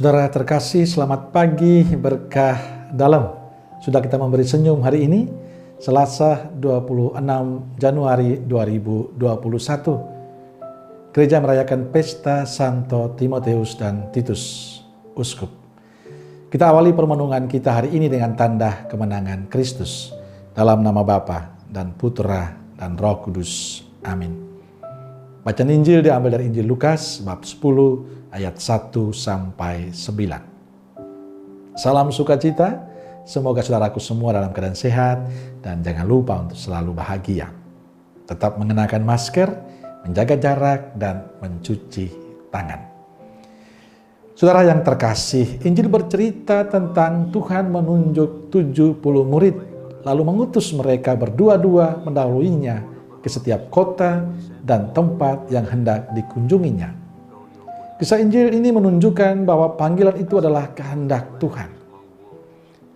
Saudara terkasih, selamat pagi, berkah dalam. Sudah kita memberi senyum hari ini, Selasa 26 Januari 2021. Gereja merayakan pesta Santo Timoteus dan Titus, Uskup. Kita awali permenungan kita hari ini dengan tanda kemenangan Kristus. Dalam nama Bapa dan Putra dan Roh Kudus. Amin. Bacaan Injil diambil dari Injil Lukas bab 10 ayat 1 sampai 9. Salam sukacita, semoga saudaraku semua dalam keadaan sehat dan jangan lupa untuk selalu bahagia. Tetap mengenakan masker, menjaga jarak dan mencuci tangan. Saudara yang terkasih, Injil bercerita tentang Tuhan menunjuk 70 murid lalu mengutus mereka berdua-dua mendahuluinya ke setiap kota dan tempat yang hendak dikunjunginya. Kisah Injil ini menunjukkan bahwa panggilan itu adalah kehendak Tuhan.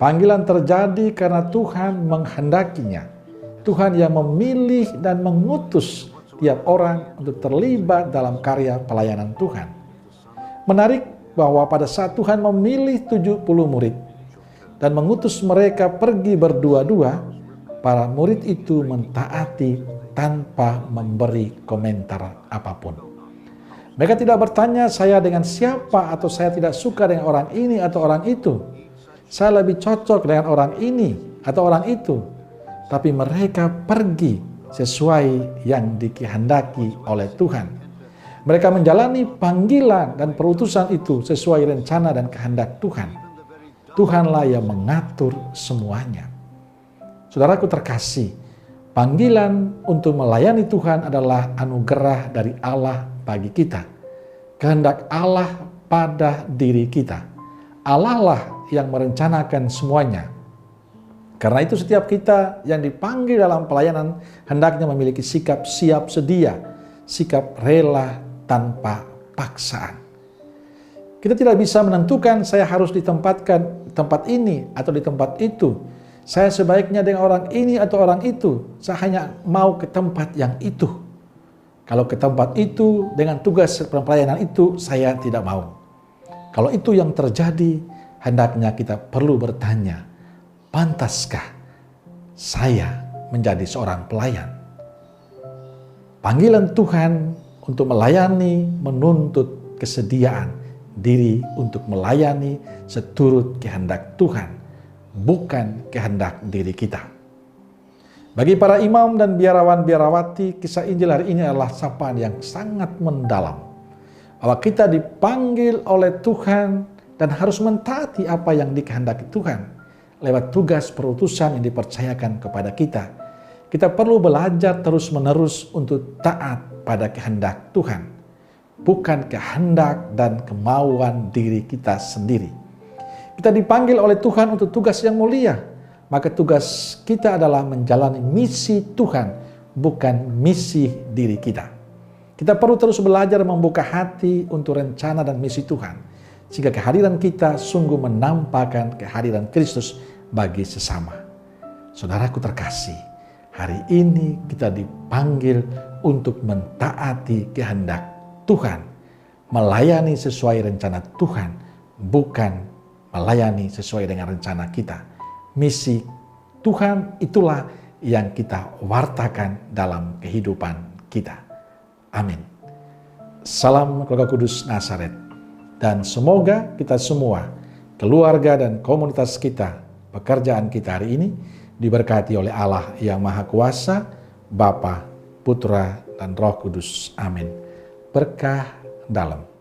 Panggilan terjadi karena Tuhan menghendakinya. Tuhan yang memilih dan mengutus tiap orang untuk terlibat dalam karya pelayanan Tuhan. Menarik bahwa pada saat Tuhan memilih 70 murid dan mengutus mereka pergi berdua-dua, para murid itu mentaati tanpa memberi komentar apapun. Mereka tidak bertanya, saya dengan siapa, atau saya tidak suka dengan orang ini atau orang itu. Saya lebih cocok dengan orang ini atau orang itu. Tapi mereka pergi sesuai yang dikehendaki oleh Tuhan. Mereka menjalani panggilan dan perutusan itu sesuai rencana dan kehendak Tuhan. Tuhanlah yang mengatur semuanya. Saudaraku terkasih, panggilan untuk melayani Tuhan adalah anugerah dari Allah bagi kita. Kehendak Allah pada diri kita. Allah lah yang merencanakan semuanya. Karena itu setiap kita yang dipanggil dalam pelayanan hendaknya memiliki sikap siap sedia, sikap rela tanpa paksaan. Kita tidak bisa menentukan saya harus ditempatkan tempat ini atau di tempat itu. Saya sebaiknya dengan orang ini atau orang itu. Saya hanya mau ke tempat yang itu. Kalau ke tempat itu dengan tugas pelayanan itu saya tidak mau. Kalau itu yang terjadi, hendaknya kita perlu bertanya, pantaskah saya menjadi seorang pelayan? Panggilan Tuhan untuk melayani menuntut kesediaan diri untuk melayani seturut kehendak Tuhan, bukan kehendak diri kita. Bagi para imam dan biarawan-biarawati, kisah Injil hari ini adalah sapaan yang sangat mendalam. Bahwa kita dipanggil oleh Tuhan dan harus mentaati apa yang dikehendaki Tuhan lewat tugas perutusan yang dipercayakan kepada kita. Kita perlu belajar terus-menerus untuk taat pada kehendak Tuhan, bukan kehendak dan kemauan diri kita sendiri. Kita dipanggil oleh Tuhan untuk tugas yang mulia. Maka tugas kita adalah menjalani misi Tuhan, bukan misi diri kita. Kita perlu terus belajar membuka hati untuk rencana dan misi Tuhan, sehingga kehadiran kita sungguh menampakkan kehadiran Kristus bagi sesama. Saudaraku terkasih, hari ini kita dipanggil untuk mentaati kehendak Tuhan, melayani sesuai rencana Tuhan, bukan melayani sesuai dengan rencana kita. Misi Tuhan itulah yang kita wartakan dalam kehidupan kita. Amin. Salam keluarga kudus Nazaret. Dan semoga kita semua, keluarga dan komunitas kita, pekerjaan kita hari ini diberkati oleh Allah yang Maha Kuasa, Bapa, Putra, dan Roh Kudus. Amin. Berkah dalam.